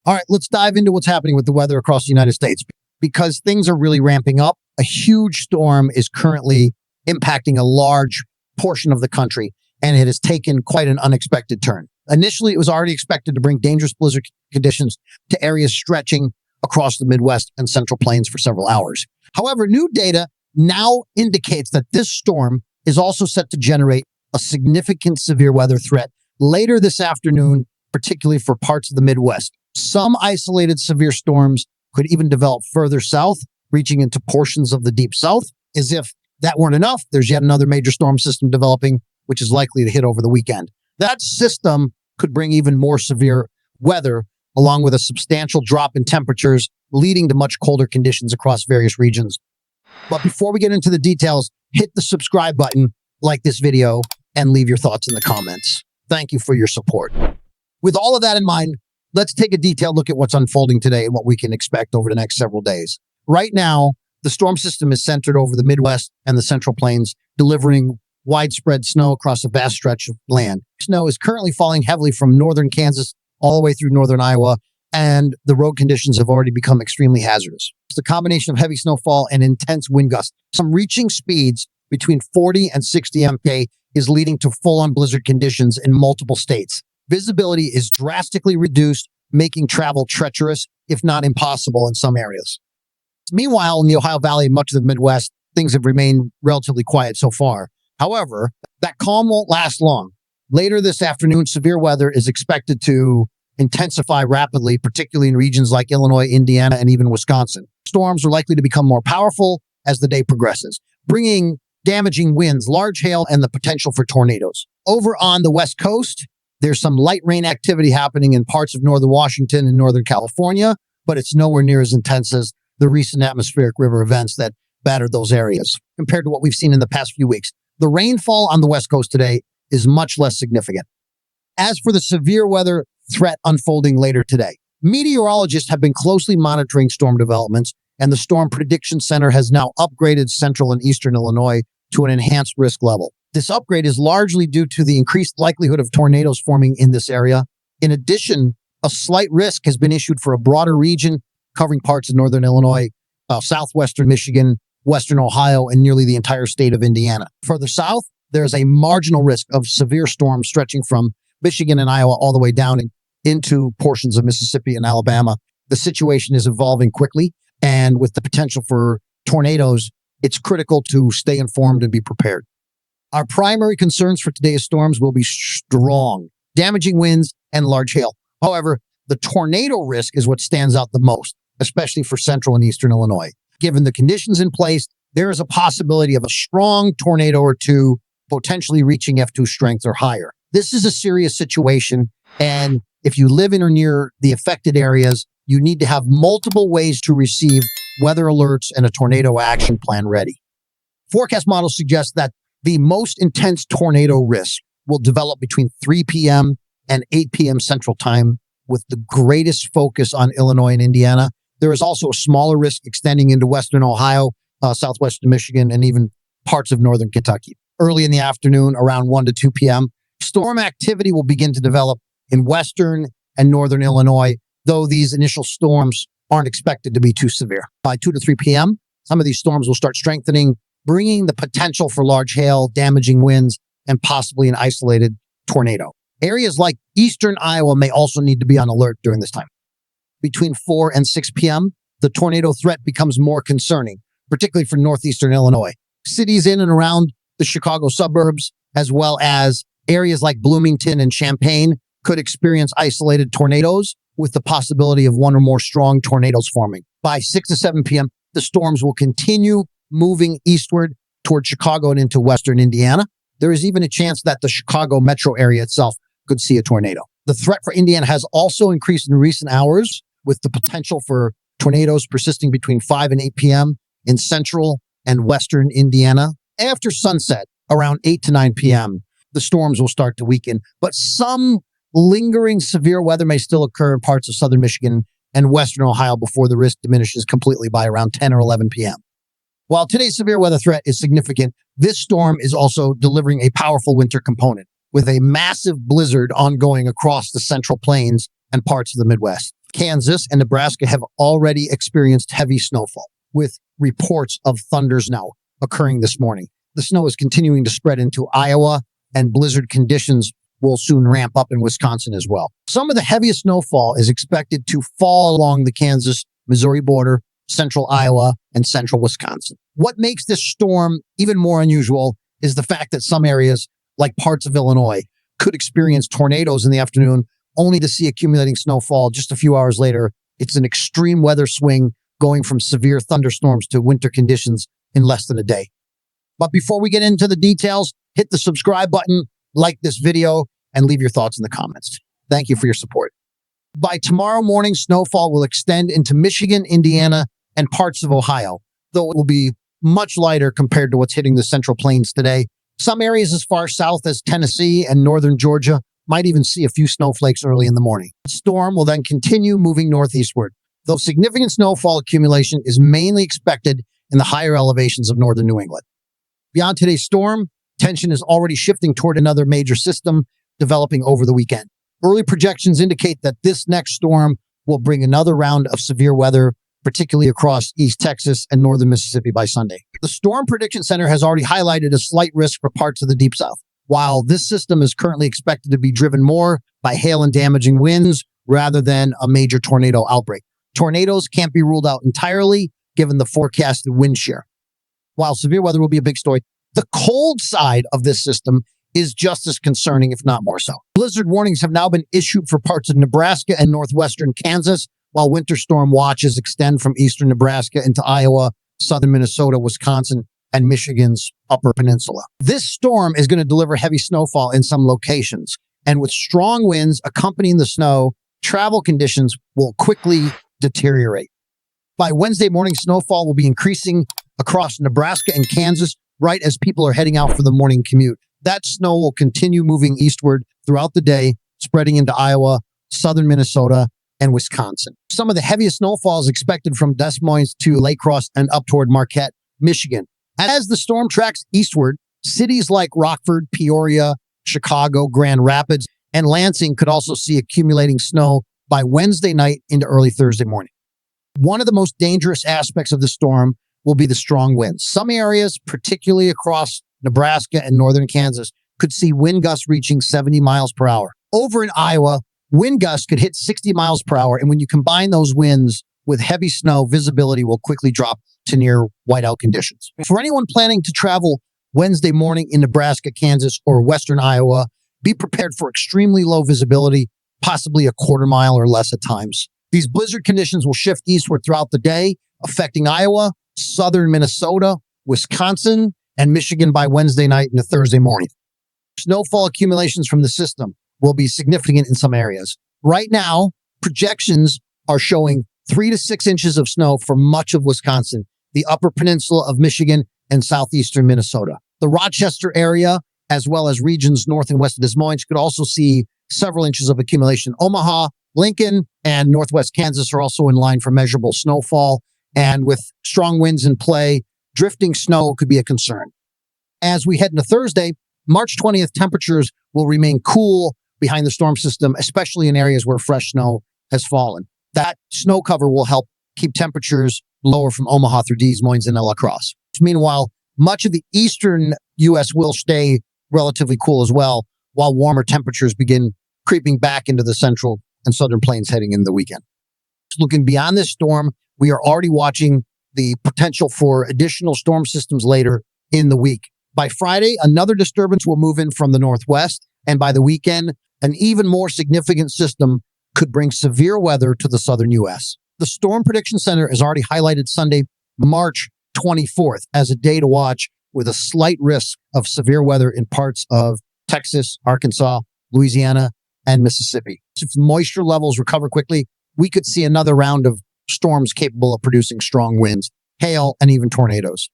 All right, let's dive into what's happening with the weather across the United States. Because things are really ramping up, a huge storm is currently impacting a large portion of the country, and it has taken quite an unexpected turn. Initially, it was already expected to bring dangerous blizzard conditions to areas stretching across the Midwest and Central Plains for several hours. However, new data now indicates that this storm is also set to generate a significant severe weather threat later this afternoon, particularly for parts of the Midwest. Some isolated severe storms could even develop further south, reaching into portions of the deep south. As if that weren't enough, there's yet another major storm system developing, which is likely to hit over the weekend. That system could bring even more severe weather, along with a substantial drop in temperatures, leading to much colder conditions across various regions. But before we get into the details, hit the subscribe button, like this video, and leave your thoughts in the comments. Thank you for your support. With all of that in mind, let's take a detailed look at what's unfolding today and what we can expect over the next several days. Right now, the storm system is centered over the Midwest and the Central Plains, delivering widespread snow across a vast stretch of land. Snow is currently falling heavily from northern Kansas all the way through northern Iowa, and the road conditions have already become extremely hazardous. It's the combination of heavy snowfall and intense wind gusts, some reaching speeds between 40 and 60 mph, is leading to full-on blizzard conditions in multiple states. Visibility is drastically reduced, making travel treacherous, if not impossible in some areas. Meanwhile, in the Ohio Valley and much of the Midwest, things have remained relatively quiet so far. However, that calm won't last long. Later this afternoon, severe weather is expected to intensify rapidly, particularly in regions like Illinois, Indiana, and even Wisconsin. Storms are likely to become more powerful as the day progresses, bringing damaging winds, large hail, and the potential for tornadoes. Over on the West Coast, there's some light rain activity happening in parts of northern Washington and northern California, but it's nowhere near as intense as the recent atmospheric river events that battered those areas compared to what we've seen in the past few weeks. The rainfall on the West Coast today is much less significant. As for the severe weather threat unfolding later today, meteorologists have been closely monitoring storm developments, and the Storm Prediction Center has now upgraded central and eastern Illinois to an enhanced risk level. This upgrade is largely due to the increased likelihood of tornadoes forming in this area. In addition, a slight risk has been issued for a broader region covering parts of northern Illinois, southwestern Michigan, western Ohio, and nearly the entire state of Indiana. Further south, there's a marginal risk of severe storms stretching from Michigan and Iowa all the way down into portions of Mississippi and Alabama. The situation is evolving quickly, and with the potential for tornadoes, it's critical to stay informed and be prepared. Our primary concerns for today's storms will be strong, damaging winds, and large hail. However, the tornado risk is what stands out the most, especially for central and eastern Illinois. Given the conditions in place, there is a possibility of a strong tornado or two potentially reaching F2 strength or higher. This is a serious situation, and if you live in or near the affected areas, you need to have multiple ways to receive weather alerts and a tornado action plan ready. Forecast models suggest that the most intense tornado risk will develop between 3 p.m. and 8 p.m. Central Time, with the greatest focus on Illinois and Indiana. There is also a smaller risk extending into western Ohio, southwestern Michigan, and even parts of northern Kentucky. Early in the afternoon, around 1 to 2 p.m., storm activity will begin to develop in western and northern Illinois, though these initial storms aren't expected to be too severe. By 2 to 3 p.m., some of these storms will start strengthening, bringing the potential for large hail, damaging winds, and possibly an isolated tornado. Areas like eastern Iowa may also need to be on alert during this time. Between 4 and 6 p.m., the tornado threat becomes more concerning, particularly for northeastern Illinois. Cities in and around the Chicago suburbs, as well as areas like Bloomington and Champaign, could experience isolated tornadoes with the possibility of one or more strong tornadoes forming. By 6 to 7 p.m., the storms will continue moving eastward toward Chicago and into western Indiana. There is even a chance that the Chicago metro area itself could see a tornado. The threat for Indiana has also increased in recent hours, with the potential for tornadoes persisting between 5 and 8 p.m. in central and western Indiana. After sunset, around 8 to 9 p.m., the storms will start to weaken, but some lingering severe weather may still occur in parts of southern Michigan and western Ohio before the risk diminishes completely by around 10 or 11 p.m. While today's severe weather threat is significant, this storm is also delivering a powerful winter component, with a massive blizzard ongoing across the Central Plains and parts of the Midwest. Kansas and Nebraska have already experienced heavy snowfall, with reports of thunders now occurring this morning. The snow is continuing to spread into Iowa, and blizzard conditions will soon ramp up in Wisconsin as well. Some of the heaviest snowfall is expected to fall along the Kansas-Missouri border, central Iowa, and central Wisconsin. What makes this storm even more unusual is the fact that some areas, like parts of Illinois, could experience tornadoes in the afternoon, only to see accumulating snowfall just a few hours later. It's an extreme weather swing going from severe thunderstorms to winter conditions in less than a day. But before we get into the details, hit the subscribe button, like this video, and leave your thoughts in the comments. Thank you for your support. By tomorrow morning, snowfall will extend into Michigan, Indiana, and parts of Ohio, though it will be much lighter compared to what's hitting the Central Plains today. Some areas as far south as Tennessee and northern Georgia might even see a few snowflakes early in the morning. The storm will then continue moving northeastward, though significant snowfall accumulation is mainly expected in the higher elevations of northern New England. Beyond today's storm, tension is already shifting toward another major system developing over the weekend. Early projections indicate that this next storm will bring another round of severe weather, particularly across East Texas and northern Mississippi by Sunday. The Storm Prediction Center has already highlighted a slight risk for parts of the Deep South. While this system is currently expected to be driven more by hail and damaging winds rather than a major tornado outbreak. Tornadoes can't be ruled out entirely given the forecasted wind shear. While severe weather will be a big story, the cold side of this system is just as concerning, if not more so. Blizzard warnings have now been issued for parts of Nebraska and northwestern Kansas, while winter storm watches extend from eastern Nebraska into Iowa, southern Minnesota, Wisconsin, and Michigan's Upper Peninsula. This storm is going to deliver heavy snowfall in some locations, and with strong winds accompanying the snow, travel conditions will quickly deteriorate. By Wednesday morning, snowfall will be increasing across Nebraska and Kansas right as people are heading out for the morning commute. That snow will continue moving eastward throughout the day, spreading into Iowa, southern Minnesota, and Wisconsin. Some of the heaviest snowfall is expected from Des Moines to Lake Cross and up toward Marquette, Michigan. As the storm tracks eastward, cities like Rockford, Peoria, Chicago, Grand Rapids, and Lansing could also see accumulating snow by Wednesday night into early Thursday morning. One of the most dangerous aspects of the storm will be the strong winds. Some areas, particularly across Nebraska and northern Kansas, could see wind gusts reaching 70 miles per hour. Over in Iowa, wind gusts could hit 60 miles per hour, and when you combine those winds with heavy snow, visibility will quickly drop to near whiteout conditions. For anyone planning to travel Wednesday morning in Nebraska, Kansas, or western Iowa, be prepared for extremely low visibility, possibly a quarter mile or less at times. These blizzard conditions will shift eastward throughout the day, affecting Iowa, southern Minnesota, Wisconsin, and Michigan by Wednesday night into Thursday morning. Snowfall accumulations from the system will be significant in some areas. Right now, projections are showing 3 to 6 inches of snow for much of Wisconsin, the upper peninsula of Michigan, and southeastern Minnesota. The Rochester area, as well as regions north and west of Des Moines, could also see several inches of accumulation. Omaha, Lincoln, and northwest Kansas are also in line for measurable snowfall. And with strong winds in play, drifting snow could be a concern. As we head into Thursday, March 20th, temperatures will remain cool behind the storm system, especially in areas where fresh snow has fallen. That snow cover will help keep temperatures lower from Omaha through Des Moines and La Crosse. Meanwhile, much of the eastern U.S. will stay relatively cool as well, while warmer temperatures begin creeping back into the central and southern plains heading into the weekend. Looking beyond this storm, we are already watching the potential for additional storm systems later in the week. By Friday, another disturbance will move in from the northwest, and by the weekend, an even more significant system could bring severe weather to the southern U.S. The Storm Prediction Center has already highlighted Sunday, March 24th, as a day to watch with a slight risk of severe weather in parts of Texas, Arkansas, Louisiana, and Mississippi. If moisture levels recover quickly, we could see another round of storms capable of producing strong winds, hail, and even tornadoes.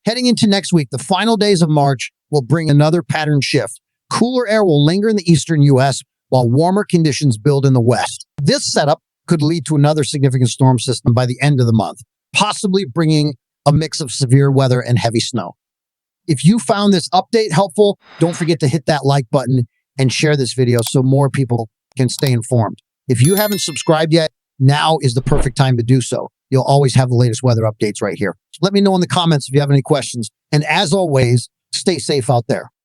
Heading into next week, the final days of March will bring another pattern shift. Cooler air will linger in the eastern U.S., while warmer conditions build in the west. This setup could lead to another significant storm system by the end of the month, possibly bringing a mix of severe weather and heavy snow. If you found this update helpful, don't forget to hit that like button and share this video so more people can stay informed. If you haven't subscribed yet, now is the perfect time to do so. You'll always have the latest weather updates right here. Let me know in the comments if you have any questions. And as always, stay safe out there.